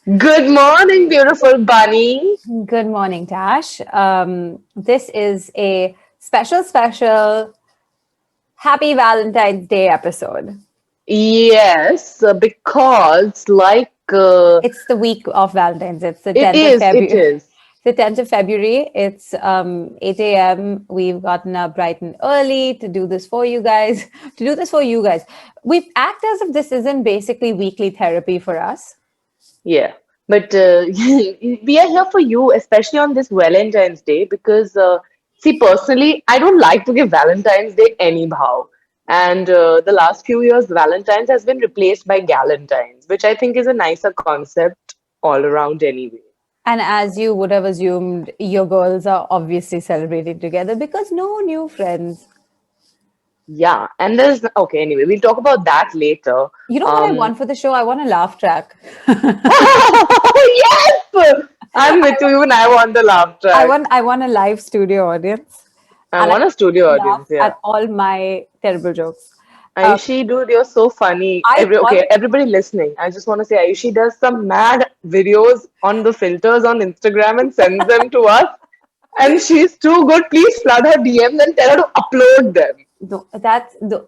Good morning, beautiful bunny. Good morning, Tash. This is a special Happy Valentine's Day episode. Yes, because It's the week of Valentine's. It's the it 10th of is, it February. is. The 10th of February. It's 8 a.m. We've gotten up bright and early to do this for you guys. To do this for you guys. We act as if this isn't basically weekly therapy for us. Yeah, but we are here for you, especially on this Valentine's Day, because see, personally, I don't like to give Valentine's Day anyhow. And the last few years, Valentine's has been replaced by Galentine's, which I think is a nicer concept all around anyway. And as you would have assumed, your girls are obviously celebrating together because no new friends. Yeah, and there's okay, anyway, we'll talk about that later. You know what I Um, want for the show? I want a laugh track. Yes! I'm with you, and I want the laugh track. I want a live studio audience, I and I want a want studio them to laugh audience, yeah. at all my terrible jokes. Um, Ayushi, dude, you're so funny. I want Okay, everybody listening, I just want to say Ayushi does some mad videos on the filters on Instagram and sends them to us. And she's too good. Please flood her DMs and tell her to upload them. that's the.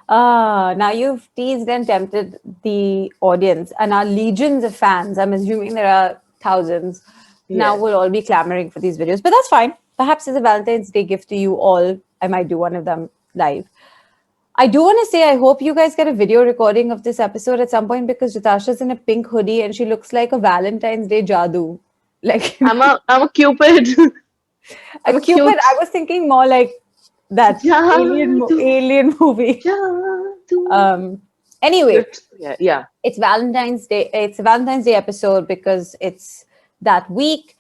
Now you've teased and tempted the audience and our legions of fans. I'm assuming there are thousands. Now Yes. we'll all be clamoring for these videos, but that's fine. Perhaps as a Valentine's Day gift to you all, I might do one of them live. I do want to say I hope you guys get a video recording of this episode at some point because Jatasha's in a pink hoodie and she looks like a Valentine's Day jadoo. Like I'm a Cupid. a I'm a Cupid. cute I was thinking more like that jadoo, alien movie. jadoo. Um. Anyway, Yeah, yeah. it's Valentine's Day. It's a Valentine's Day episode because it's that week.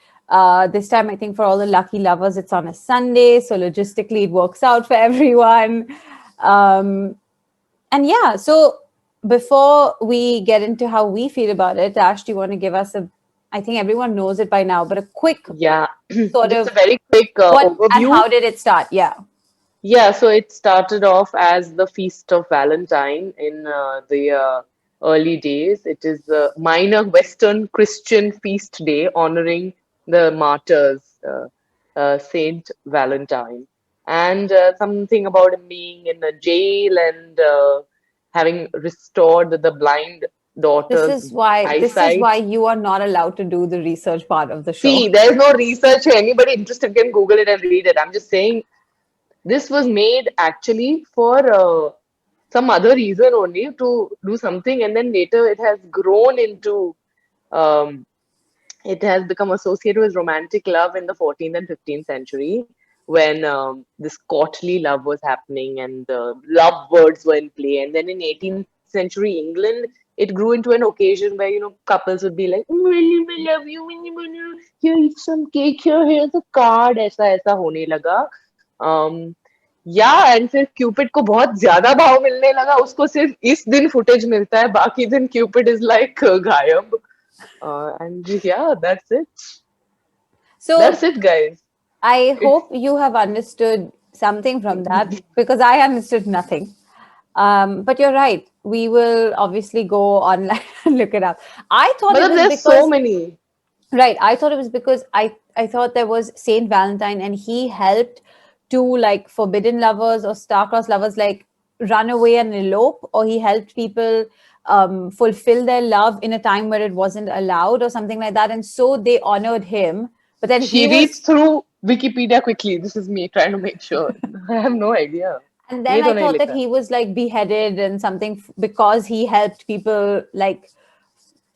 This time, I think for all the lucky lovers, it's on a Sunday, so logistically, it works out for everyone. Um, And yeah, so before we get into how we feel about it, Ash, do you want to give us I think everyone knows it by now, but a quick Yeah. sort Just a of very quick what and overview. how did it start? Yeah. Yeah, so it started off as the Feast of Valentine in the early days. It is a minor Western Christian feast day honoring the martyrs, Saint Valentine, and something about him being in a jail and having restored the blind daughter's This is eyesight. why you are not allowed to do the research part of the show. See, there's no research here. Anybody interested can Google it and read it. I'm just saying this was made actually for some other reason only to do something, and then later it has grown into it has become associated with romantic love in the 14th and 15th century when this courtly love was happening and love words were in play. And then in 18th century England, it grew into an occasion where couples would be like, really, we love you, here, eat some cake, here's a card, ऐसा होने लगा. um, या and फिर Cupid को बहुत ज्यादा भाव मिलने लगा, उसको सिर्फ इस दिन फुटेज मिलता है, बाकी दिन क्यूपिड इज लाइक गायब. And yeah, So that's it, guys. I It's hope you have understood something from that because I understood nothing. But you're right. We will obviously go online and look it up. I thought it but was there's so because many. Right. I thought it was because I thought there was Saint Valentine and he helped to like forbidden lovers or star-crossed lovers like run away and elope, or he helped people fulfill their love in a time where it wasn't allowed or something like that. And so they honored him. But then he She reads was, through Wikipedia quickly. This is me trying to make sure. I have no idea. and then ये I तो नहीं thought that लिखा. he was like beheaded and something because he helped people like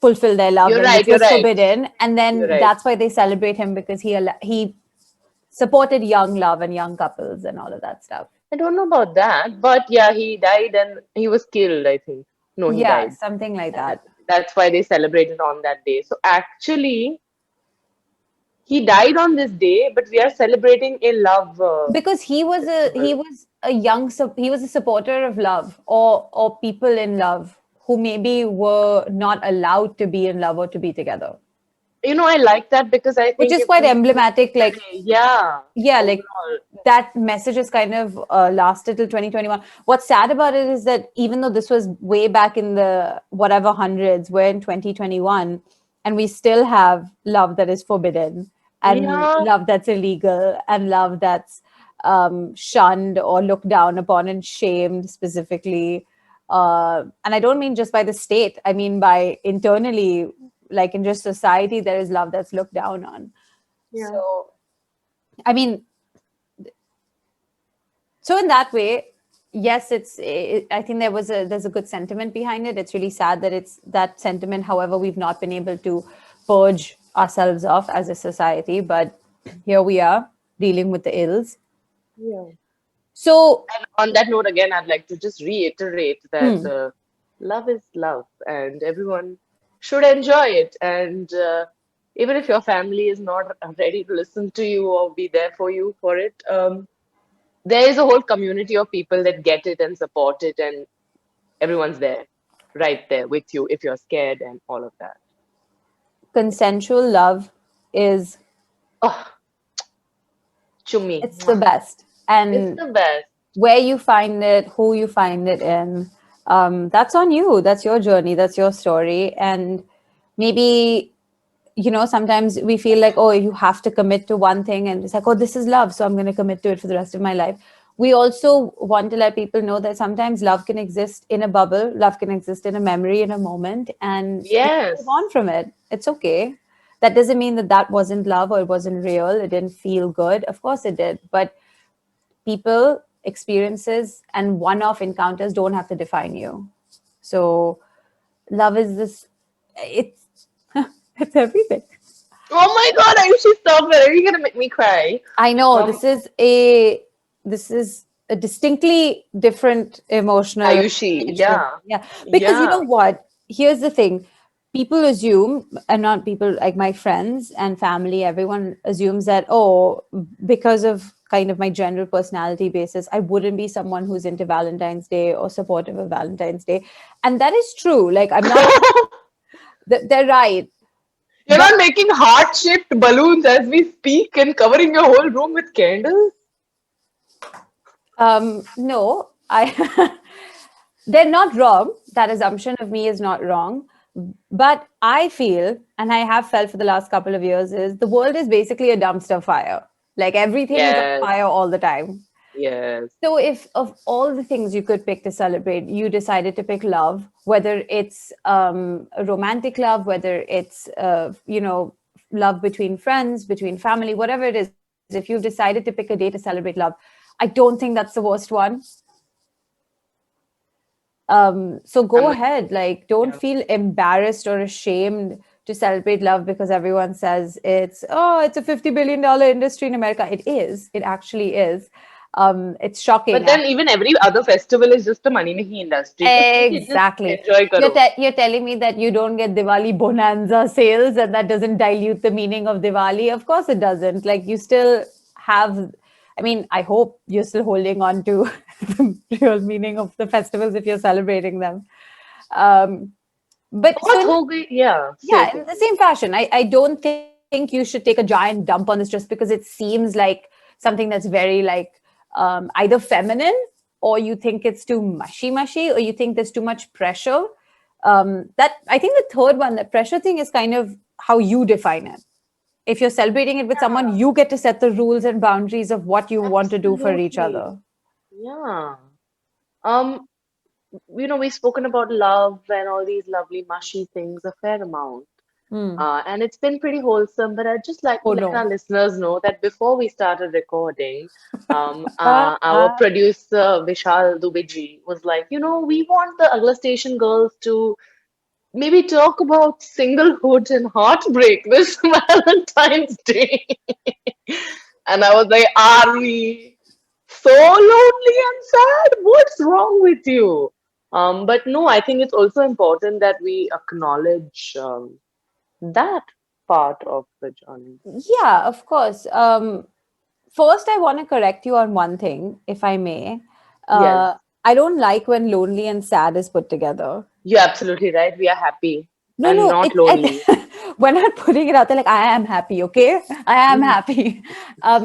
fulfill their love You're and which right. You're was right. forbidden. And You're then right. that's why they celebrate him because he supported young love and young couples and all of that stuff. I don't know about that, but yeah, he died and he was killed, I think. No, he Yeah, died. something like And that. that's why they celebrated on that day. So actually, he died on this day, but we are celebrating a love Because festival. he was a supporter of love or people in love who maybe were not allowed to be in love or to be together. I like that because I Which think is it quite makes it emblematic, like today. Yeah, yeah, like overall. that message has kind of lasted till 2021. What's sad about it is that even though this was way back in the whatever hundreds, we're in 2021 and we still have love that is forbidden and Yeah, love that's illegal and love that's shunned or looked down upon and shamed specifically. And I don't mean just by the state, I mean by internally, like in just society, there is love that's looked down on. yeah, So, I mean, so in that way, yes, I think there's a good sentiment behind it. It's really sad that it's that sentiment. However, we've not been able to purge ourselves off as a society, but here we are dealing with the ills. yeah. So, And on that note, again, I'd like to just reiterate that hmm, love is love, and everyone should enjoy it. And even if your family is not ready to listen to you or be there for you for it, there is a whole community of people that get it and support it, and everyone's there, right there with you if you're scared and all of that. consensual love is Oh, chummy. it's the Mwah. best, It's and the best. where you find it, who you find it in, that's on you. That's your journey. That's your story, and maybe sometimes we feel like, oh, you have to commit to one thing and it's like, oh, this is love, so I'm going to commit to it for the rest of my life. We also want to let people know that sometimes love can exist in a bubble, love can exist in a memory, in a moment, and you can move Yes. on from it. It's okay. That doesn't mean that that wasn't love or it wasn't real, it didn't feel good. Of course it did, but people, experiences, and one-off encounters don't have to define you. So love is this, it's it's everything. Oh my God, Ayushi, stop it. Are you gonna make me cry? I know Um, this is a distinctly different emotional Ayushi, age for me. yeah. Yeah, because you know Yeah. what? Here's the thing. People assume, and not people like my friends and family, everyone assumes that, oh, because of kind of my general personality basis, I wouldn't be someone who's into Valentine's Day or supportive of Valentine's Day. And that is true. Like, I'm not, they're right. You're But not making heart-shaped balloons as we speak and covering your whole room with candles? no, I they're not wrong. That assumption of me is not wrong. But I feel, and I have felt for the last couple of years, is the world is basically a dumpster fire. Like everything is on Yes, fire all the time. yes. So, if of all the things you could pick to celebrate, you decided to pick love, whether it's a romantic love, whether it's love between friends, between family, whatever it is, if you've decided to pick a day to celebrate love, I don't think that's the worst one. So go I'm ahead, like don't yeah. feel embarrassed or ashamed to celebrate love because everyone says it's a $50 billion industry in America. It is, it actually is. It's shocking. But then even every other festival is just a money-making industry. So ठीक है, just Exactly. enjoy karo. You're telling me that you don't get Diwali bonanza sales and that doesn't dilute the meaning of Diwali? Of course it doesn't. Like you still have, I mean, I hope you're still holding on to the real meaning of the festivals if you're celebrating them. Um, but बहुत so हो गई. Yeah, say, yeah, say. in the same fashion, I don't think you should take a giant dump on this just because it seems like something that's very like either feminine, or you think it's too mushy, or you think there's too much pressure. That I think the third one, the pressure thing, is kind of how you define it. If you're celebrating it with Yeah, someone, you get to set the rules and boundaries of what you want to do for each absolutely. other. Yeah. Um, we've spoken about love and all these lovely mushy things a fair amount. Hmm. And it's been pretty wholesome, but I'd just like to Oh let our no. listeners know that before we started recording, our producer Vishal Dubiji was like, we want the Agla Station girls to maybe talk about singlehood and heartbreak this Valentine's Day. And I was like, are we so lonely and sad? What's wrong with you? But no, I think it's also important that we acknowledge that part of the journey. Yeah, of course. First, I want to correct you on one thing, if I may. Yes, Uh, I don't like when lonely and sad is put together. you're absolutely right. We are happy No, and no, not lonely. we're not putting it out there like I am happy, okay? I am happy.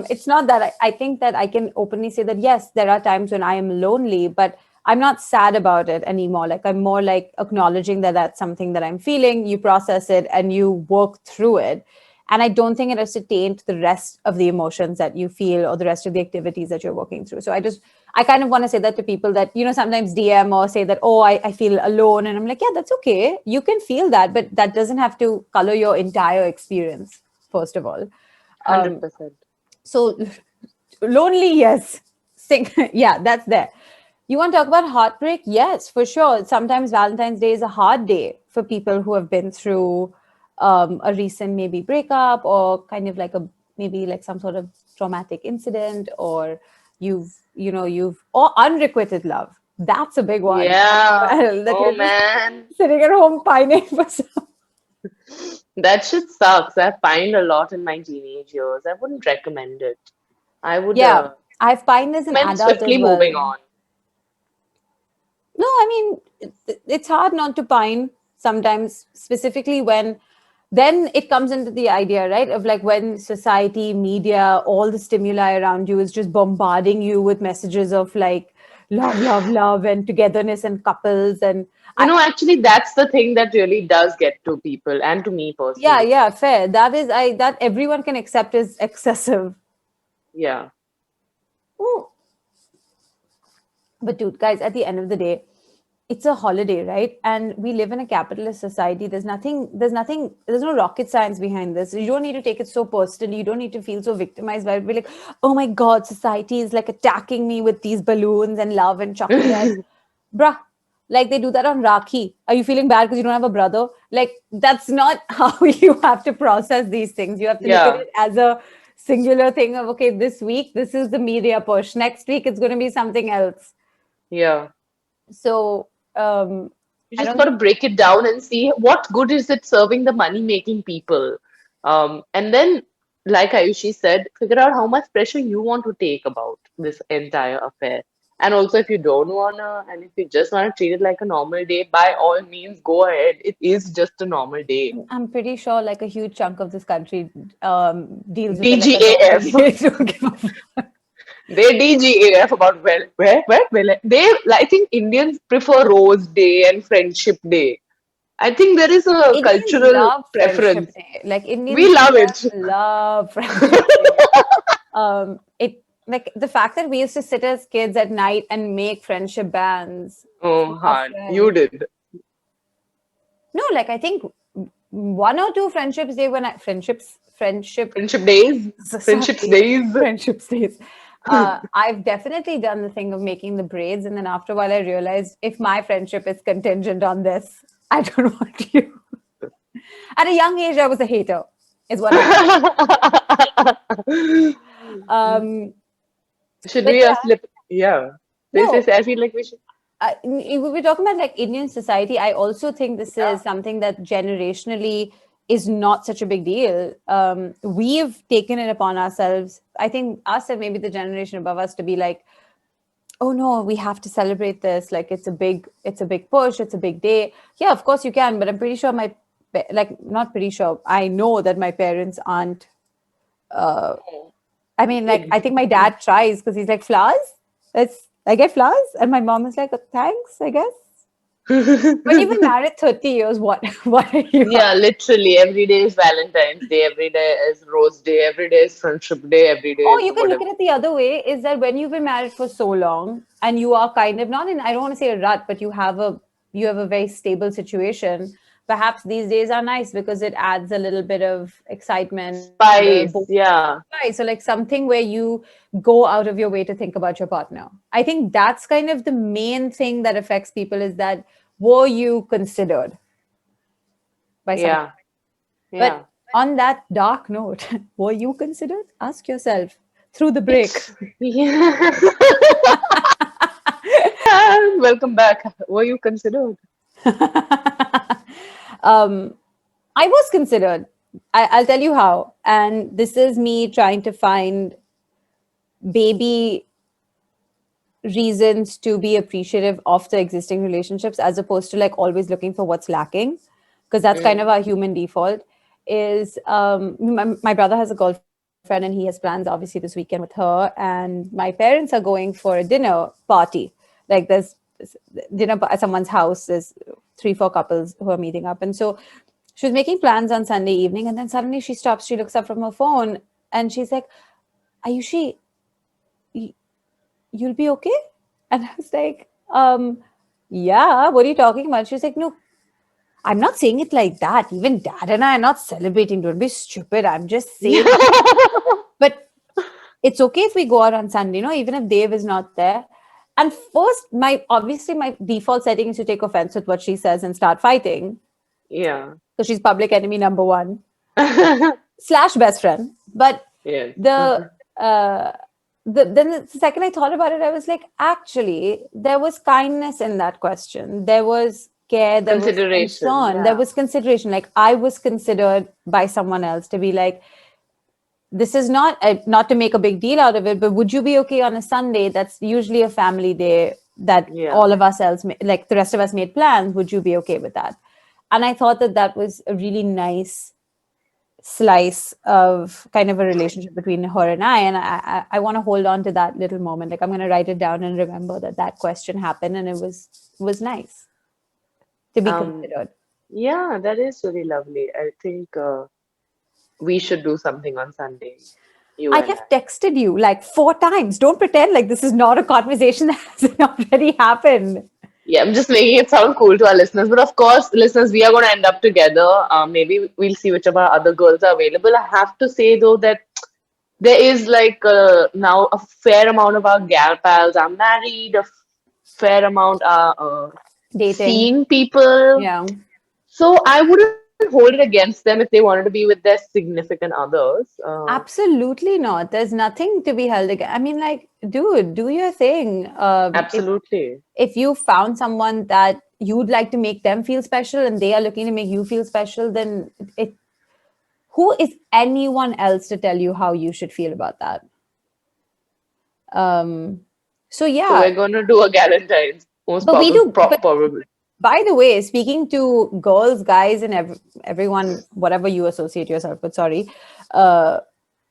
It's not that I think that I can openly say that yes, there are times when I am lonely, but I'm not sad about it anymore. Like I'm more like acknowledging that that's something that I'm feeling. You process it and you work through it. And I don't think it has to taint the rest of the emotions that you feel or the rest of the activities that you're working through. So I kind of want to say that to people that, sometimes DM or say that, oh, I feel alone. And I'm like, yeah, that's okay. You can feel that, but that doesn't have to color your entire experience, first of all. 100%. So lonely, yes. Yeah, that's there. You want to talk about heartbreak? Yes, for sure. Sometimes Valentine's Day is a hard day for people who have been through a recent maybe breakup or kind of like maybe like some sort of traumatic incident, or or unrequited love. That's a big one as Yeah. well. That Oh you're just man. sitting at home pining for some. That shit sucks. I pined a lot in my teenage years. I wouldn't recommend it. I would Yeah, I've pined as an recommend adult swiftly as well. moving on. No, I mean, it's hard not to pine sometimes, specifically when then it comes into the idea, right, of like when society, media, all the stimuli around you is just bombarding you with messages of like love, love, love, and togetherness and couples. And Actually, that's the thing that really does get to people and to me yeah, personally. yeah, fair. That everyone can accept is excessive. Yeah. Mm. But dude, guys, at the end of the day, it's a holiday, right? And we live in a capitalist society. There's no rocket science behind this. You don't need to take it so personally. You don't need to feel so victimized by it. Be like, oh my God, society is like attacking me with these balloons and love and chocolates. Bruh, like they do that on Rakhi. Are you feeling bad because you don't have a brother? Like, that's not how you have to process these things. You have to look at Yeah. it as a singular thing of, okay, this week, this is the media push. Next week, it's going to be something else. Yeah. So, You I just don't got to break it down and see what good is it serving the money-making people. And then, like Ayushi said, figure out how much pressure you want to take about this entire affair. And also, if you don't wanna, and if you just wanna treat it like a normal day, by all means, go ahead. It is just a normal day. I'm pretty sure like a huge chunk of this country deals with it like a normal DGAF. day. Don't give a fuck. They DGAF about they. I think Indians prefer Rose Day and Friendship Day. I think there is a Indians cultural love Friendship preference. Day. Like We Indians love just it. love Friendship Day. It like the fact that we used to sit as kids at night and make friendship bands Oh, for our hard. You friends. did. No, like I think one or two friendships day when I friendship Friendship days, friendships sorry, days. friendship days. I've definitely done the thing of making the braids, and then after a while, I realized if my friendship is contingent on this, I don't want you. At a young age, I was a hater, is what I was. Um, Should but we yeah, slip? Yeah. This no, I feel like we should. if we're talking about like Indian society, I also think this is something that generationally is not such a big deal. We've taken it upon ourselves. I think us and maybe the generation above us to be like, oh no, we have to celebrate this. Like it's a big push. It's a big day. Yeah, of course you can, but I'm pretty sure not pretty sure. I know that my parents aren't. I mean, like I think my dad tries because he's like flowers. I get flowers, and my mom is like, thanks, I guess. When you've been married 30 years, what what are you Yeah, literally every day is Valentine's Day, every day is Rose Day, every day is Friendship Day, every day Or is you can look whatever. at it the other way, is that when you've been married for so long and you are kind of not in, I don't want to say a rut, but you have a very stable situation. Perhaps these days are nice because it adds a little bit of excitement and Spice, yeah, right. So like something where you go out of your way to think about your partner. I think that's kind of the main thing that affects people, is that were you considered by someone? yeah, But yeah. on that dark note, were you considered? Ask yourself through the break. It's yeah. Welcome back. Were you considered? um, I was considered. I'll tell you how. And this is me trying to find baby reasons to be appreciative of the existing relationships as opposed to like always looking for what's lacking, because that's kind of Mm, our human default. is my brother has a girlfriend and he has plans obviously this weekend with her, and my parents are going for a dinner party. Like there's dinner at someone's house. There's 3-4 couples who are meeting up, and so she was making plans on Sunday evening, and then suddenly she stops. She looks up from her phone, and she's like, "Ayushi, you'll be okay?" And I was like, yeah, what are you talking about? She's like, no, I'm not saying it like that. Even dad and I are not celebrating. Don't be stupid. I'm just saying, but it's okay if we go out on Sunday, even if Dave is not there. And first, obviously my default setting is to take offense with what she says and start fighting. Yeah. So she's public enemy number one / best friend. But Yes. then the second I thought about it, I was like, actually, there was kindness in that question. There was care, there was Consideration. concern, there was consideration. Like I was considered by someone else to be like, this is not to make a big deal out of it, but would you be okay on a Sunday? That's usually a family day that all of us else, like the rest of us made plans. Would you be okay with that? And I thought that was a really nice slice of kind of a relationship between her and I want to hold on to that little moment. Like I'm going to write it down and remember that question happened, and it was nice to be considered. Yeah, that is really lovely. I think we should do something on Sunday. You I and have texted you like 4 times. Don't pretend like this is not a conversation that hasn't already happened. Yeah, I'm just making it sound cool to our listeners. But of course, listeners, we are going to end up together. Maybe we'll see which of our other girls are available. I have to say, though, that there is like now a fair amount of our gal pals are married, a fair amount are Dating. seeing people. Yeah. So I wouldn't hold it against them if they wanted to be with their significant others. Absolutely not. There's nothing to be held against. I mean, like, dude, do your thing. Absolutely. If you found someone that you'd like to make them feel special and they are looking to make you feel special, then who is anyone else to tell you how you should feel about that? So yeah. So we're going to do a Galentine's, most But we do. probably. By the way, speaking to girls, guys, and everyone, whatever you associate yourself with, sorry,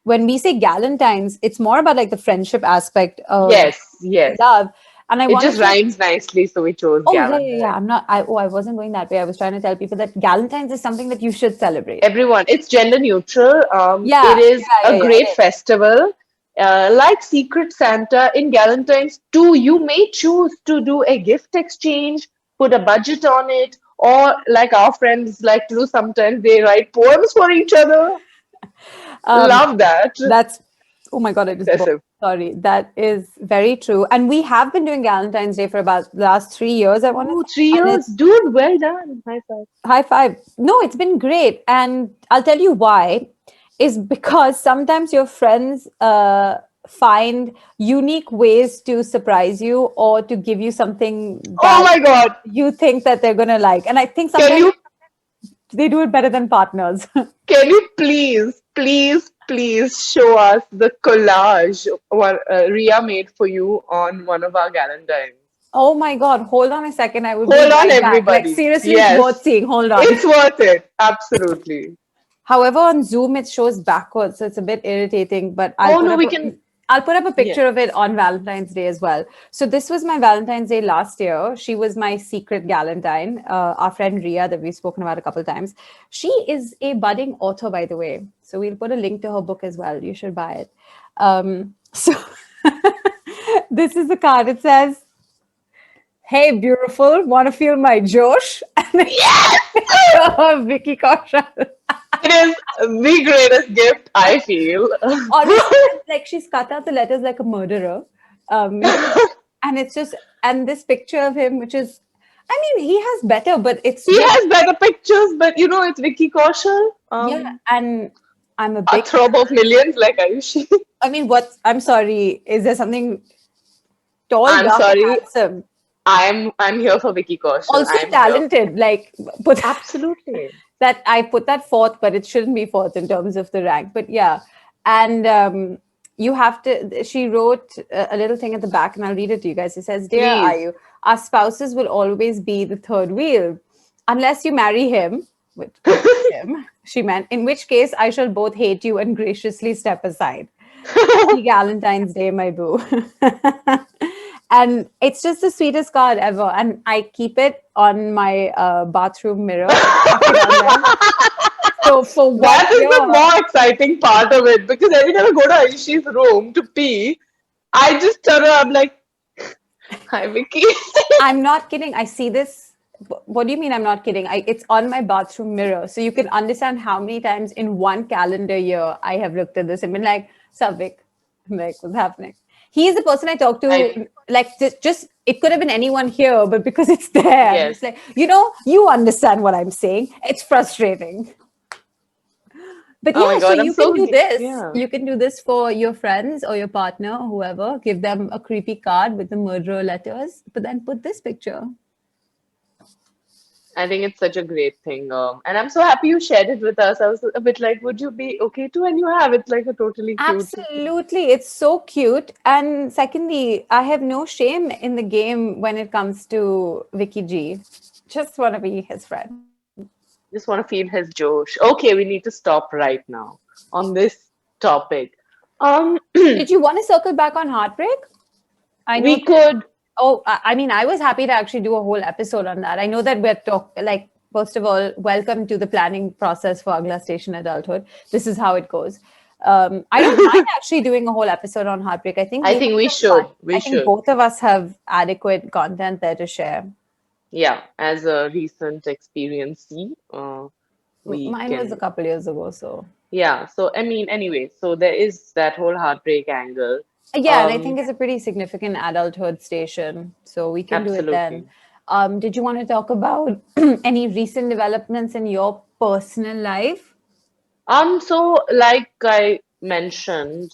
when we say Galentine's, it's more about like the friendship aspect of Yes. love. And It just rhymes nicely, so we chose Galentine's. Yeah. I wasn't going that way. I was trying to tell people that Galentine's is something that you should celebrate. Everyone, it's gender neutral. Yeah, it is yeah, a yeah, great yeah. festival. Like Secret Santa in Galentine's too, you may choose to do a gift exchange, put a budget on it, or like our friends like to do sometimes, they write poems for each other. Love that. That's, oh my God, it is Excessive. sorry. That is very true. And we have been doing Valentine's Day for about the last 3 years, I want to Ooh, say. 3 years. Dude, well done. High five. High five. No, it's been great. And I'll tell you why. Is because sometimes your friends find unique ways to surprise you or to give you something that Oh my God. you think that they're going to like. And I think sometimes they do it better than partners. Can you please show us the collage Ria made for you on one of our Galentines? Oh my God. Hold on a second. I will Hold be on, right back. everybody. Like seriously, Yes. it's worth seeing. Hold on. It's worth it. Absolutely. However, on Zoom, it shows backwards. So it's a bit irritating, but I'll put up a picture of it on Valentine's Day as well. So this was my Valentine's Day last year. She was my secret Galentine, our friend Ria that we've spoken about a couple of times. She is a budding author, by the way. So we'll put a link to her book as well. You should buy it. So this is the card. It says, "Hey, beautiful, want to feel my Josh?" Yes! Vicky Kaushal. It is the greatest gift, I feel. Honestly, like she's cut out the letters like a murderer. And it's just, and this picture of him, which is, I mean, he has better, but it's. He has better pictures, but you know, it's Vicky Kaushal. Yeah, and I'm a A big. throb of millions, like Ayushi. I mean, I'm sorry, is there something tall, I'm dark, sorry. and handsome? I'm here for Vicky Kaushal. Also I'm talented, like. Absolutely. That I put that fourth, but it shouldn't be fourth in terms of the rank. But yeah, and you have to. She wrote a little thing at the back, and I'll read it to you guys. It says, "Dear Ayu, our spouses will always be the third wheel, unless you marry him." Which him. she meant, in which case I shall both hate you and graciously step aside. Happy Valentine's Day, my boo. And it's just the sweetest card ever. And I keep it on my bathroom mirror. I stuck it on there. So for 1 That is year, the more exciting part of it because every time I go to Aishi's room to pee, I just turn around, I'm like, hi, Vicky. I'm not kidding. I see this. What do you mean I'm not kidding? It's on my bathroom mirror. So you can understand how many times in one calendar year I have looked at this and been like, Savik, I'm like, what's happening? He's the person I talk I, to, like, just it could have been anyone here, but because it's there, I'm yes. just like, you understand what I'm saying. It's frustrating. But Oh yeah, my so God, I'm you can so, do this. yeah. You can do this for your friends or your partner or whoever. Give them a creepy card with the murderer letters, but then put this picture. I think it's such a great thing. And I'm so happy you shared it with us. I was a bit like, would you be okay too? And you have. It's like a totally cute. Absolutely. It's so cute. And secondly, I have no shame in the game when it comes to Vicky G. Just want to be his friend. Just want to feel his Josh. Okay, we need to stop right now on this topic. Did you want to circle back on heartbreak? I know we that. could. Oh, I mean, I was happy to actually do a whole episode on that. I know that like, first of all, welcome to the planning process for Agla Station Adulthood. This is how it goes. I don't mind actually doing a whole episode on heartbreak. I think I we think have we some fun. should. We I think should. both of us have adequate content there to share. Yeah, as a recent experience, we Mine was a can. couple years ago, so Yeah. So I mean, anyway. So there is that whole heartbreak angle. yeah, and I Um, think it's a pretty significant adulthood station, so we can do it then. absolutely. Did you want to talk about any recent developments in your personal life? So like I mentioned,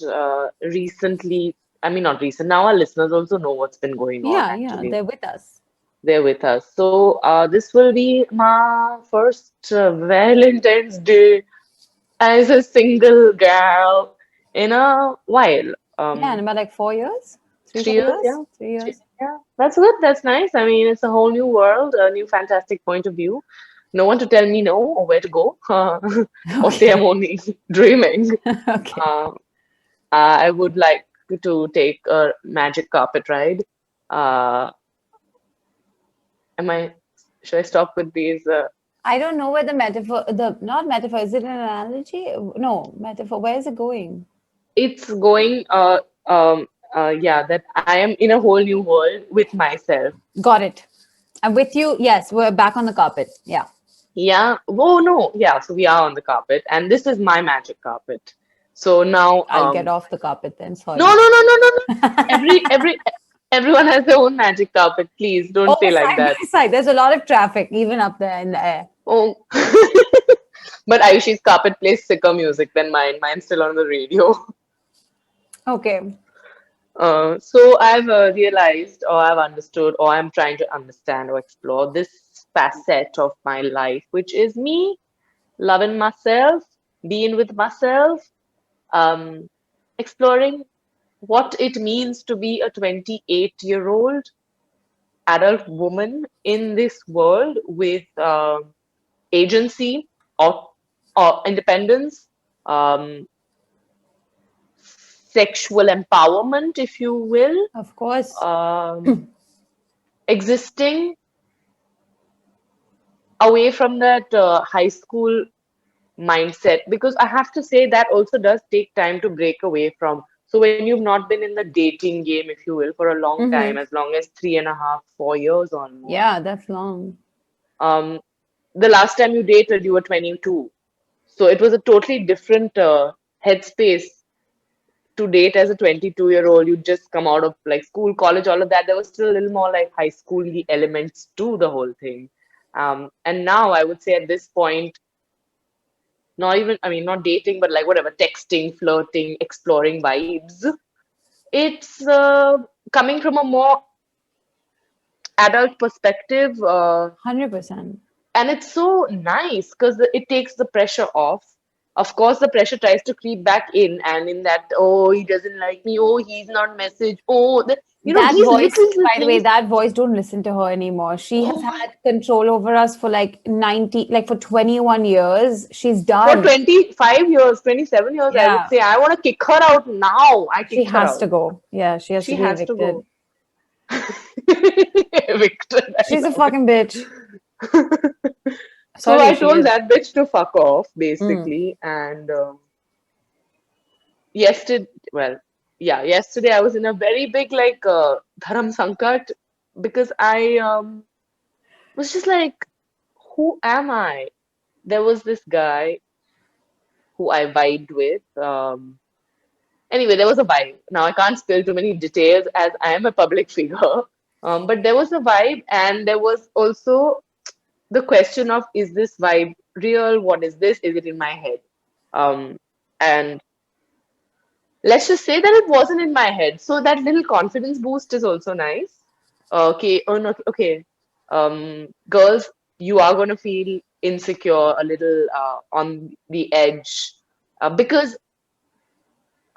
recently, I mean not recent, now our listeners also know what's been going on Yeah, yeah, actually. they're with us. They're with us. So this will be my first Valentine's Day as a single girl in a while. Yeah, in about like 4 years, three, four 3 years, years, yeah. 3 years. Yeah, that's good. That's nice. I mean, it's a whole new world, a new fantastic point of view. No one to tell me no or where to go, or say I'm Okay, only dreaming. okay. Uh, I would like to take a magic carpet ride. Uh, am I, should I stop with these? I don't know where the metaphor, the not metaphor, is it an analogy? No, metaphor. Where is it going? It's going, yeah, that I am in a whole new world with myself. Got it. I'm with you. Yes, we're back on the carpet. Yeah. Yeah. Oh no. Yeah. So we are on the carpet, and this is my magic carpet. So now, I'll get off the carpet then. no, Sorry. no, no, no, no, no. Everyone has their own magic carpet. Please don't Oh, say like side by that. side. There's a lot of traffic even up there in the air. Oh. But Aishi's carpet plays sicker music than mine. Mine's still on the radio. Okay. So I've realized, or I've understood, or I'm trying to understand or explore this facet of my life, which is me loving myself, being with myself, um, exploring what it means to be a 28-year-old adult woman in this world with agency or, or independence, um, sexual empowerment, if you will, Of course. existing away from that high school mindset because I have to say that also does take time to break away from. So when you've not been in the dating game, if you will, for a long time, Mm-hmm. as long as 3.5, 4 years almost, Yeah, that's long. um, the last time you dated, you were 22. So it was a totally different headspace to date as a 22-year-old. You just come out of like school, college, all of that. There was still a little more like high schooly elements to the whole thing. And now I would say at this point, not even, I mean, not dating, but like whatever, texting, flirting, exploring vibes. It's coming from a more adult perspective, 100%. and it's so nice because it takes the pressure off. Of course, the pressure tries to creep back in, and in that, oh, he doesn't like me, oh, he's not message, oh, That These voice, little by the way, things. that voice, don't listen to her anymore. She has Oh my, had control over us for like 90, like for 21 years. She's for done. 25 years, 27 years, I would Yeah. say. I want to kick her out now. I She kick her has to out. go. Yeah, she has to She be has to evicted. go. Evicted. I She's a love fucking bitch. it. So Sorry, I she told is. that bitch to fuck off, Mm. basically. And yesterday, well, yeah, yesterday I was in a very big, like, dharam sankat because I was just like, who am I? There was this guy who I vibed with. Anyway, there was a vibe. Now I can't spill too many details as I am a public figure. But there was a vibe, and there was also the question of, is this vibe real? What is this? Is it in my head? And let's just say that it wasn't in my head. So that little confidence boost is also nice. Okay, oh no, okay. Girls, you are going to feel insecure, a little on the edge, because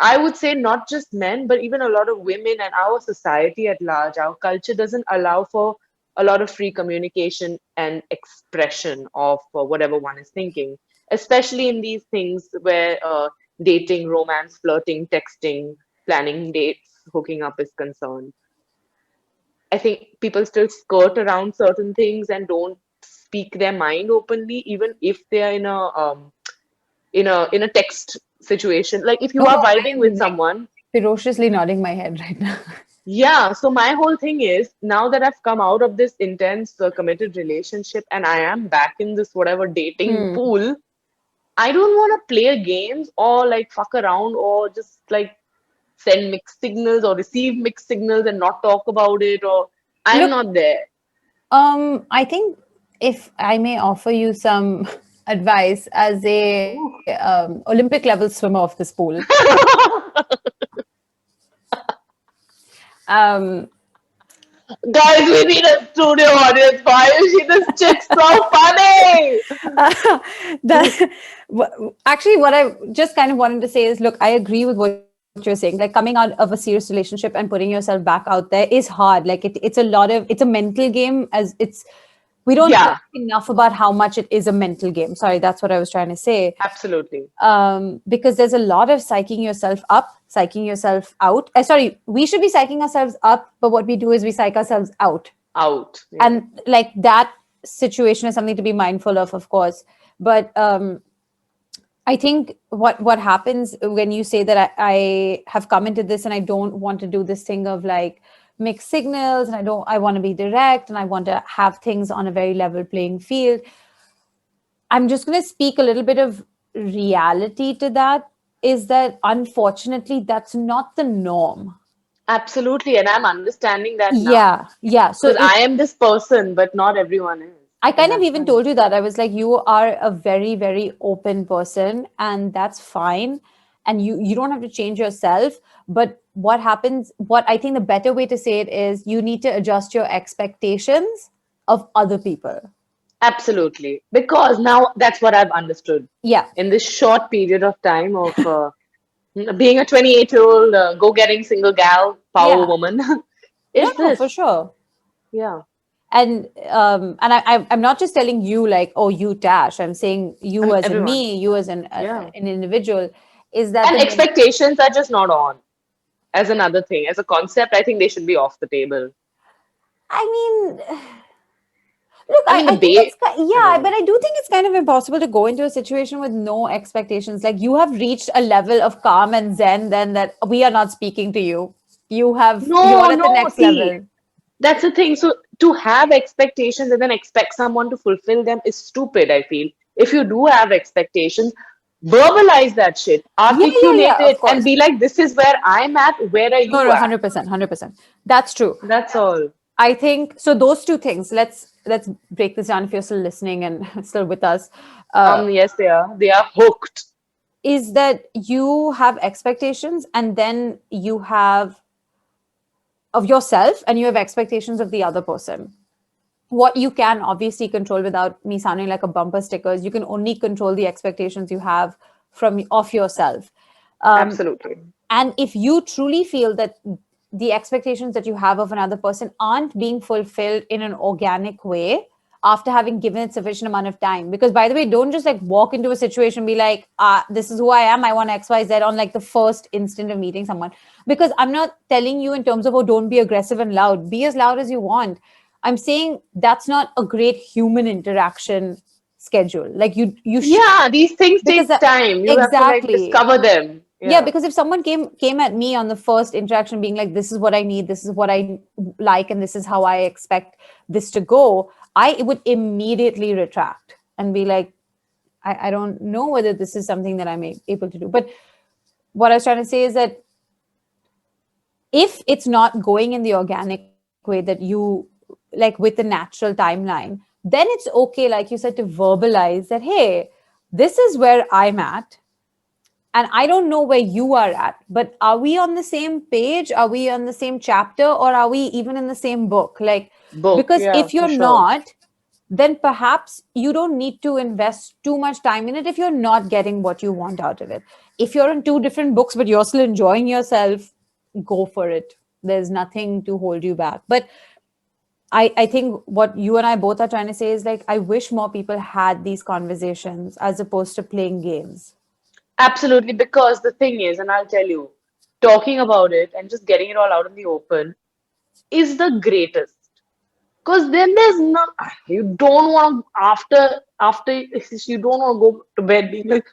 I would say not just men, but even a lot of women and our society at large, our culture doesn't allow for a lot of free communication and expression of whatever one is thinking, especially in these things where dating, romance, flirting, texting, planning dates, hooking up is concerned. I think people still skirt around certain things and don't speak their mind openly, even if they are in a text situation. Like if you No, are no, vibing I'm with like someone. ferociously nodding my head right now. Yeah, so my whole thing is now that I've come out of this intense committed relationship and I am back in this whatever dating Hmm. pool, I don't want to play games or like fuck around or just like send mixed signals or receive mixed signals and not talk about it, or I'm Look, not there. I think if I may offer you some advice as a Ooh. Olympic level swimmer of this pool. Um, Guys, we need a studio audience. Why is she this chick so funny? that actually, what I just kind of wanted to say is, look, I agree with what you're saying. Like coming out of a serious relationship and putting yourself back out there is hard. Like it's a lot of it's a mental game. As it's we don't talk Yeah, enough about how much it is a mental game. Sorry, that's what I was trying to say. absolutely. Because there's a lot of psyching yourself up, psyching yourself out. Sorry, we should be psyching ourselves up, but what we do is we psych ourselves out. Out. Yeah. And like that situation is something to be mindful of course. But I think what happens when you say that I have come into this and I don't want to do this thing of like mixed signals and I want to be direct and I want to have things on a very level playing field. I'm just going to speak a little bit of reality to that, is that unfortunately that's not the norm. Absolutely. And I'm understanding that now. Yeah, yeah. So Because it I am this person, but not everyone is. I And kind of that's even fine. told you that. I was like, you are a very, very open person, and that's fine. And you don't have to change yourself. But what happens, what I think the better way to say it is you need to adjust your expectations of other people. Absolutely. Because now that's what I've understood Yeah. in this short period of time of being a 28-year-old go-getting single gal, power Yeah. woman, No, is no, for this. sure. Yeah. And I'm not just telling you like, oh, you Tash. I'm saying you And as in everyone. me, you as Yeah. an individual. Is that And the expectations are just not on as another thing. As a concept, I think they should be off the table. I mean, look, I mean, I think it's I yeah, don't but know. I do think it's kind of impossible to go into a situation with no expectations. Like you have reached a level of calm and zen, then that we are not speaking to you. You No, are at the no, next see, level. that's the thing. So to have expectations and then expect someone to fulfill them is stupid, I feel. If you do have expectations, verbalize that shit, Yeah, articulate of it, and course. be like, this is where I'm at, where are No, you no, at? 100%, 100%. That's true. That's all. I think so. Those two things. Let's break this down if you're still listening and still with us. Uh, Yes, they are. They are hooked. is that you have expectations and then you have of yourself and you have expectations of the other person. What you can obviously control, without me sounding like a bumper sticker, is you can only control the expectations you have from of yourself. um, Absolutely. and if you truly feel that the expectations that you have of another person aren't being fulfilled in an organic way after having given it sufficient amount of time. Because by the way, don't just like walk into a situation and be like, this is who I am, I want XYZ on like the first instant of meeting someone. Because I'm not telling you in terms of, oh, don't be aggressive and loud, be as loud as you want. I'm saying that's not a great human interaction schedule. Like Yeah, these things because take time. You have to like exactly. discover them. Yeah, Yeah. because if someone came at me on the first interaction being like, this is what I need, this is what I like, and this is how I expect this to go, I would immediately retract and be like, I don't know whether this is something that I'm able to do. But what I was trying to say is that if it's not going in the organic way that you like with the natural timeline, then it's okay, like you said, to verbalize that, hey, this is where I'm at, and I don't know where you are at, but are we on the same page? Are we on the same chapter? Or are we even in the same book? Like, Book. because Yeah, if for you're sure. not, then perhaps you don't need to invest too much time in it if you're not getting what you want out of it. If you're in two different books, but you're still enjoying yourself, go for it. There's nothing to hold you back. But I think what you and I both are trying to say is like, I wish more people had these conversations as opposed to playing games. Absolutely. Because the thing is, and I'll tell you, talking about it and just getting it all out in the open is the greatest. Because then there's not, you don't want to, after you don't want to go to bed being like,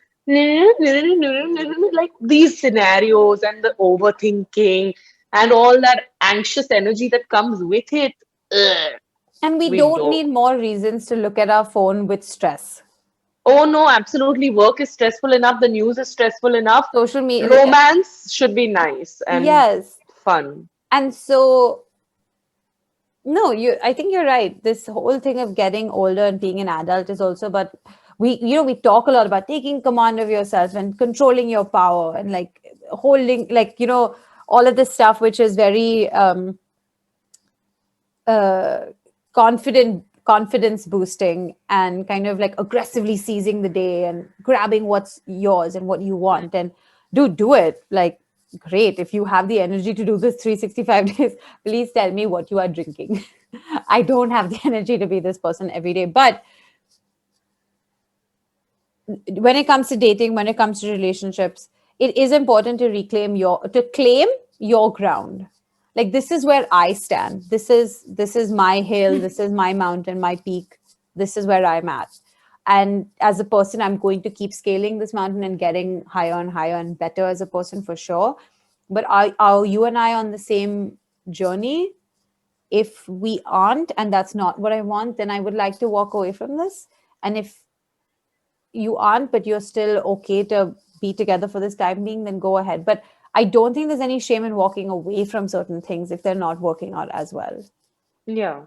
like these scenarios and the overthinking and all that anxious energy that comes with it. Ugh, And we we don't don't. need more reasons to look at our phone with stress. Oh no, absolutely. Work is stressful enough. The news is stressful enough. Social media, Romance should be nice and yes. fun. And so, no, I think you're right. This whole thing of getting older and being an adult is also, but we talk a lot about taking command of yourself and controlling your power and like holding, like, all of this stuff, which is very, uh, confidence boosting and kind of like aggressively seizing the day and grabbing what's yours and what you want, and do it. Like, great, if you have the energy to do this 365 days, please tell me what you are drinking. I don't have the energy to be this person every day. But when it comes to dating, when it comes to relationships, it is important to claim your ground. Like, this is where I stand. This is my hill, this is my mountain, my peak. This is where I'm at. And as a person, I'm going to keep scaling this mountain and getting higher and higher and better as a person for sure. But are you and I on the same journey? If we aren't, and that's not what I want, then I would like to walk away from this. And if you aren't, but you're still okay to be together for this time being, then go ahead. But I don't think there's any shame in walking away from certain things if they're not working out as well. Yeah,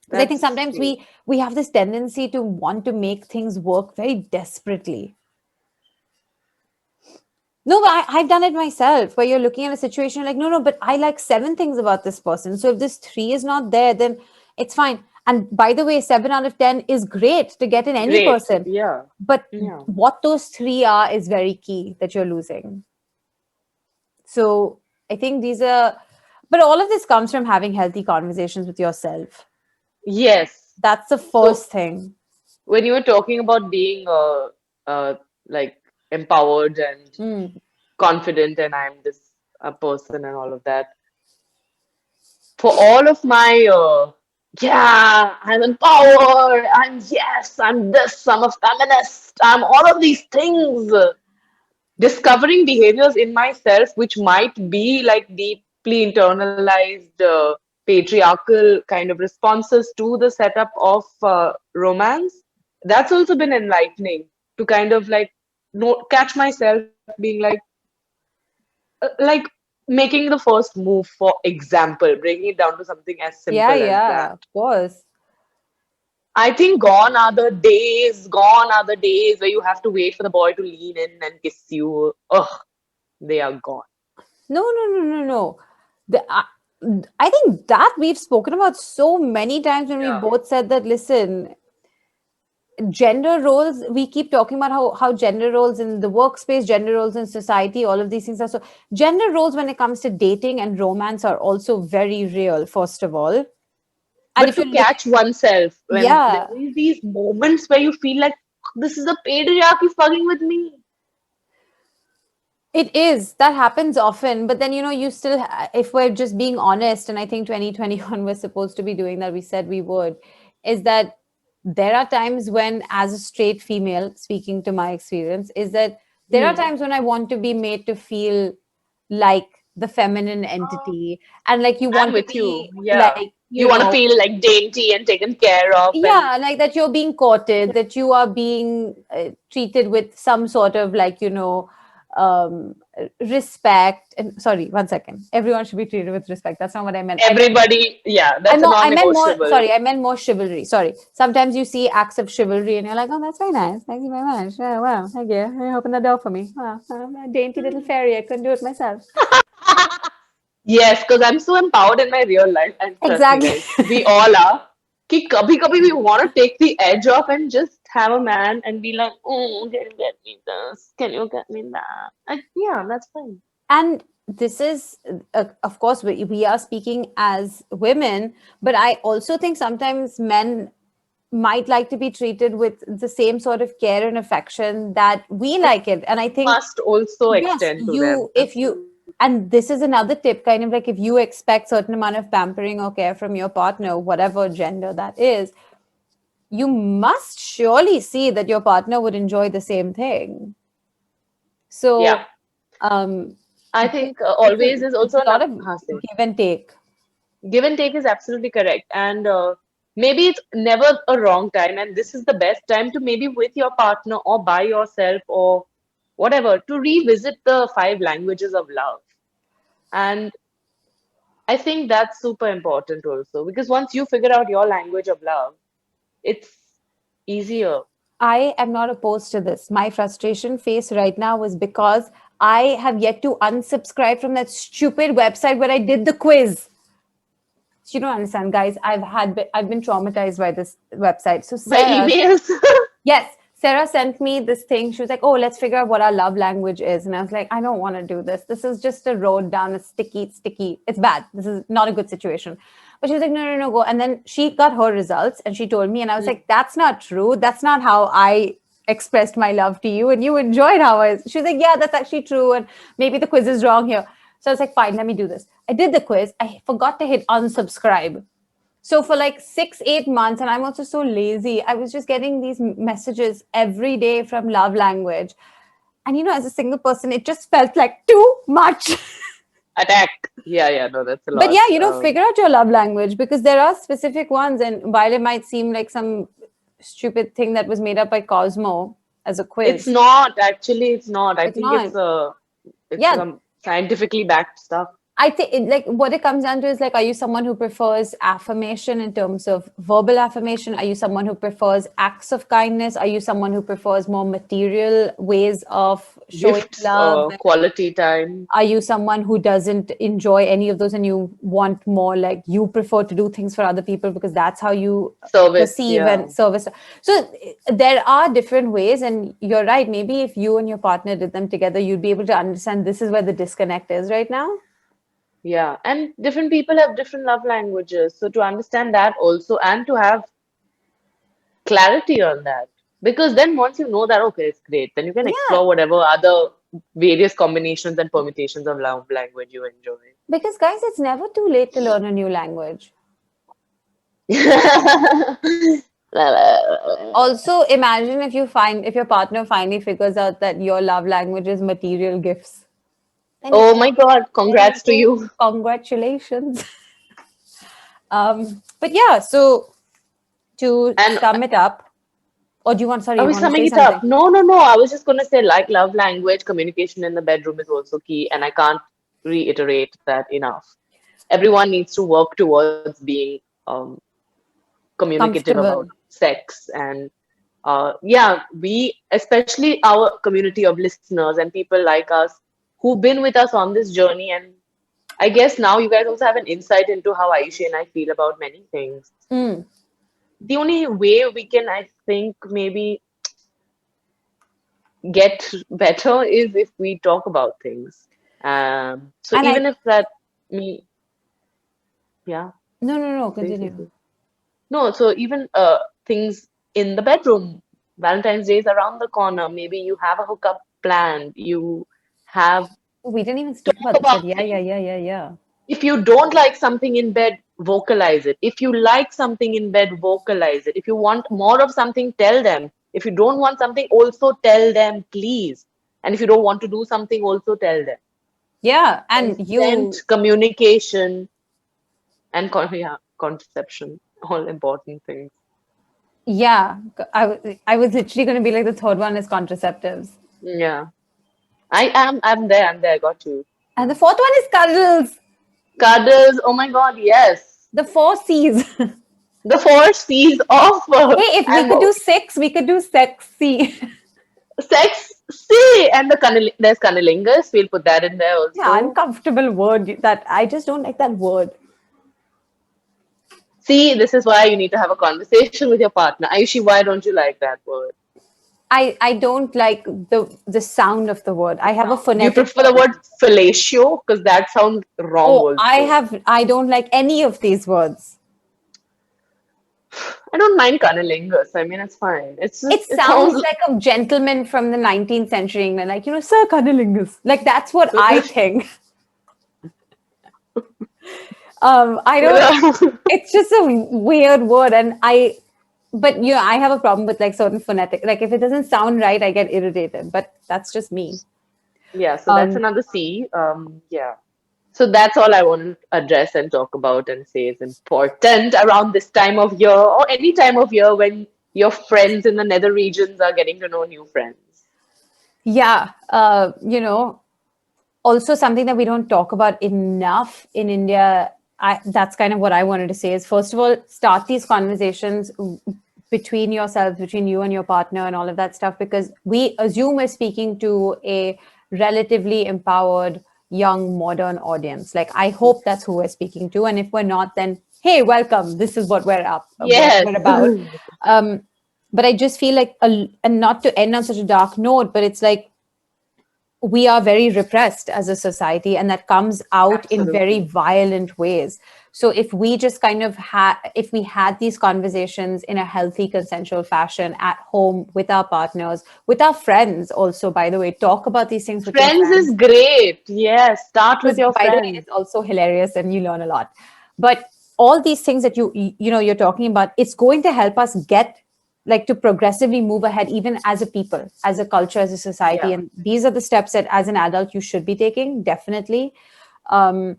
Because I think that's sometimes true. we have this tendency to want to make things work very desperately. No, but I've done it myself, where you're looking at a situation like, no, no, but I like seven things about this person. So if this three is not there, then it's fine. And by the way, 7 out of 10 is great to get in any Great. person. Yeah. But Yeah. what those three are is very key that you're losing. So I think but all of this comes from having healthy conversations with yourself. Yes. That's the So first thing. when you were talking about being like empowered and Mm. confident and I'm this person and all of that, for all of my yeah, I'm empowered, I'm yes, I'm this, I'm a feminist, I'm all of these things. Discovering behaviors in myself which might be like deeply internalized patriarchal kind of responses to the setup of romance, that's also been enlightening to kind of like catch myself being like making the first move, for example, breaking it down to something as Yeah, simple as yeah, that. of course. I think gone are the days where you have to wait for the boy to lean in and kiss you. Ugh, they are gone. No, no, no, no, no. I think that we've spoken about so many times when we Yeah. both said that, listen, gender roles, we keep talking about how gender roles in the workspace, gender roles in society, all of these things are so, gender roles when it comes to dating and romance are also very real, first of all. And But if to you look, catch oneself when there yeah, is these moments where you feel like this is the patriarchy fucking with me. it is. That happens often. But then, you still, if we're just being honest, and I think 2021 we're supposed to be doing that, we said we would, is that there are times when, as a straight female, speaking to my experience, is that there are Hmm. times when I want to be made to feel like the feminine entity, and like you I'm want to with you. be Yeah. like, You want to feel like dainty and taken care of and yeah, like that you're being courted, that you are being treated with some sort of like, respect. And sorry, one second. Everyone should be treated with respect. That's not what I meant. everybody. Yeah, I that's a meant, I meant more. non-negotiable. Sorry, I meant more chivalry. Sorry. Sometimes you see acts of chivalry, and you're like, "Oh, that's very nice. Thank you very much. Oh, wow, thank you. You opened the door for me. Wow, I'm a dainty little fairy. I couldn't do it myself." Yes, because I'm so empowered in my real life, and trust me, Exactly. guys, we all are. कि कभी कभी we want to take the edge off and just have a man and be like, oh, can you get me this? Can you get me that? And yeah, that's fine. And this is, of course, we are speaking as women, but I also think sometimes men might like to be treated with the same sort of care and affection that we It like it. And I think, must also yes, extend to them. if you, and this is another tip, kind of like if you expect certain amount of pampering or care from your partner, whatever gender that is, you must surely see that your partner would enjoy the same thing. Yeah, So, um, I think always is it's also a an lot of say. give and take. Give and take is absolutely correct. And maybe it's never a wrong time. And this is the best time to maybe with your partner or by yourself or whatever to revisit the five languages of love. And I think that's super important also because once you figure out your language of love, it's easier. I am not opposed to this. My frustration face right now was because I have yet to unsubscribe from that stupid website where I did the quiz. You don't understand, guys. I've been traumatized by this website. So By Sarah, emails. yes, Sarah sent me this thing. She was like, "Oh, let's figure out what our love language is." And I was like, "I don't want to do this. This is just a road down a sticky. It's bad. This is not a good situation." But she was like, "No, no, no, go." And then she got her results and she told me, and I was like, "That's not true. That's not how I expressed my love to you, and you enjoyed how I." She was like, "Yeah, that's actually true, and maybe the quiz is wrong here." So I was like, "Fine, let me do this." I did the quiz. I forgot to hit unsubscribe. So for like 6, 8 months, and I'm also so lazy, I was just getting these messages every day from love language. And as a single person, it just felt like too much. Attack. Yeah, yeah, no, that's a But lot. yeah, figure out your love language because there are specific ones. And while it might seem like some stupid thing that was made up by Cosmo as a It's quiz, not, actually, it's not. I it's think not. it's Yeah, some scientifically backed stuff. I think like what it comes down to is like, are you someone who prefers affirmation in terms of verbal affirmation? Are you someone who prefers acts of kindness? Are you someone who prefers more material ways of showing Gifts, love? quality time, Are you someone who doesn't enjoy any of those and you want more like you prefer to do things for other people because that's how you service. perceive Yeah. and service? So there are different ways, and you're right. Maybe if you and your partner did them together, you'd be able to understand this is where the disconnect is right now. Yeah, and different people have different love languages. So to understand that also and to have clarity on that. Because then once you know that, okay, it's great, then you can Yeah, explore whatever other various combinations and permutations of love language you enjoy. because guys, it's never too late to learn a new language. Also, imagine if your partner finally figures out that your love language is material gifts. Then, Oh my God, then congrats to you. congratulations. But yeah, so to And sum it up, or do you want? Sorry, are you we want to summing say it up? something? No, no, no. I was just going to say, like love language, communication in the bedroom is also key. And I can't reiterate that enough. Everyone needs to work towards being communicative about Comfortable. sex. And yeah, we, especially our community of listeners and people like us who've been with us on this journey. And I guess now you guys also have an insight into how Aishi and I feel about many things. Mm. the only way we can, I think, maybe get better is if we talk about things. So And I even if that me, yeah, no, say, continue. no, so even things in the bedroom, Valentine's Day is around the corner. Maybe you have a hookup planned. You have We didn't even speak talk about this, about but yeah, yeah, things. yeah, yeah, yeah. If you don't like something in bed, vocalize it. If you like something in bed, vocalize it. If you want more of something, tell them. If you don't want something, also tell them, please. And if you don't want to do something, also tell them. Yeah, and Consent, you, communication, and yeah, contraception, all important things. yeah, I was literally going to be like the third one is contraceptives. Yeah, I'm there, I got you. And the fourth one is cuddles. Cuddles, oh my God, yes. The four C's. Hey, The four C's of, if we I'm could do six, we could do sexy. sexy, and there's cunnilingus, we'll put that in there Yeah, also. uncomfortable word that I just don't like that word. See, this is why you need to have a conversation with your partner. Ayushi, why don't you like that word? I don't like the sound of the word. I have a Do you phonetic prefer the word problem. fellatio? Because that sounds wrong Oh, also. I don't like any of these words. I don't mind cunnilingus. I mean, it's fine. It's It just, it sounds sounds. like a gentleman from the 19th century England, like, Sir Cunnilingus. Like, that's what I think. I don't, it's just a weird word. But, I have a problem with like certain phonetic, like, if it doesn't sound right, I get irritated, but that's just me. Yeah, so that's Um, another C. Yeah. So that's all I want to address and talk about and say is important around this time of year or any time of year when your friends in the nether regions are getting to know new friends. yeah, also something that we don't talk about enough in India. That's kind of what I wanted to say is, first of all, start these conversations between yourselves, between you and your partner, and all of that stuff, because we assume we're speaking to a relatively empowered, young, modern audience. Like, I hope that's who we're speaking to, and if we're not, then hey, welcome. This is what Yes. we're about. Um, but I just feel like, and not to end on such a dark note, but it's like we are very repressed as a society, and that comes out in very Absolutely. violent ways. So if we just kind of if we had these conversations in a healthy, consensual fashion at home with our partners, with our friends also, by the way, talk about these things with your Friends is friends, great. Yes. Start with because your by the way, friends. it's also hilarious and you learn a lot. But all these things that you're talking about, it's going to help us get, like, to progressively move ahead, even as a people, as a culture, as a society. Yeah. And these are the steps that as an adult you should be taking, definitely. um,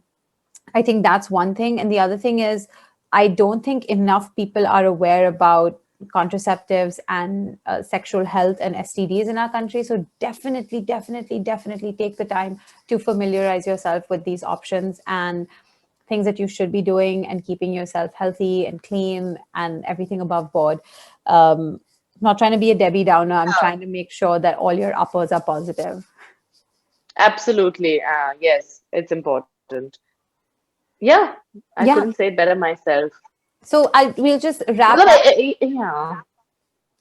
I think that's one thing. And the other thing is, I don't think enough people are aware about contraceptives and sexual health and STDs in our country. So definitely, definitely, definitely take the time to familiarize yourself with these options and things that you should be doing, and keeping yourself healthy and clean and everything above board. Not trying to be a Debbie Downer. I'm trying to make sure that all your uppers are positive. Absolutely. Yes, it's important. Yeah, I couldn't Yeah. say it better myself. So we'll just Well, wrap up. yeah.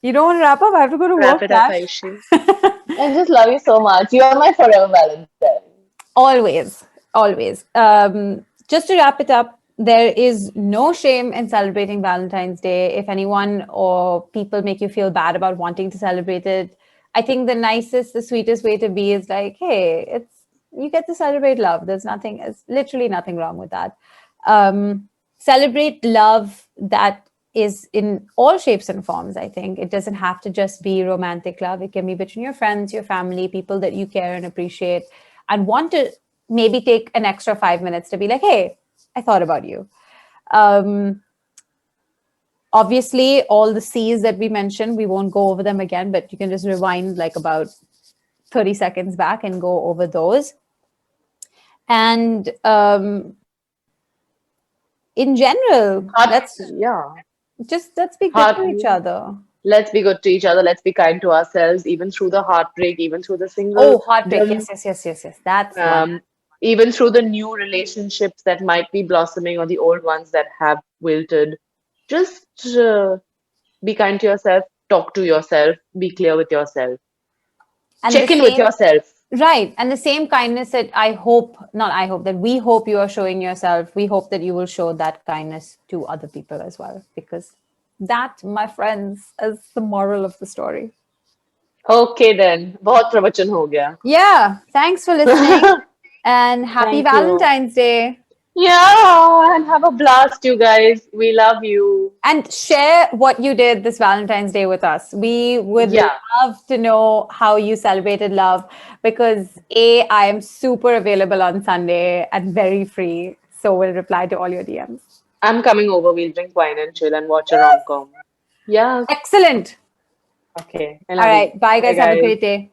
You don't want to wrap up? I have to go to Wrap work, it up, Dash. Aishi. I just love you so much. You are my forever Valentine. Always, always. Just to wrap it up, there is no shame in celebrating Valentine's Day. If anyone or people make you feel bad about wanting to celebrate it, I think the nicest, the sweetest way to be is like, hey, you get to celebrate love. It's literally nothing wrong with that. Celebrate love that is in all shapes and forms. I think it doesn't have to just be romantic love. It can be between your friends, your family, people that you care and appreciate, and want to maybe take an extra 5 minutes to be like, hey, I thought about you. Um, Obviously, all the C's that we mentioned, we won't go over them again, but you can just rewind like about 30 seconds back and go over those. And in general, Yeah. let's be good to Heart, each other. let's be good to each other. Let's be kind to ourselves, even through the heartbreak, even through the Oh, heartbreak. singledom, Yes, yes, yes, yes, yes. That's one. um, even through the new relationships that might be blossoming or the old ones that have wilted. Just Be kind to yourself, talk to yourself, be clear with yourself, And the check in with same, yourself. right. And the same kindness that not I hope, that we hope you are showing yourself, we hope that you will show that kindness to other people as well. Because that, my friends, is the moral of the story. Okay then, बहुत प्रवचन हो गया. Yeah. Thanks for listening and happy Thank you. Valentine's Day. Yeah, and have a blast, you guys. We love you. And share what you did this Valentine's Day with us. We would Yeah, love to know how you celebrated love because I am super available on Sunday and very free. So we'll reply to all your DMs. I'm coming over. We'll drink wine and chill and watch a Yes. rom-com. Yeah. Excellent. Okay. I All love you. right. Bye, Bye, guys. Have a guys. great day.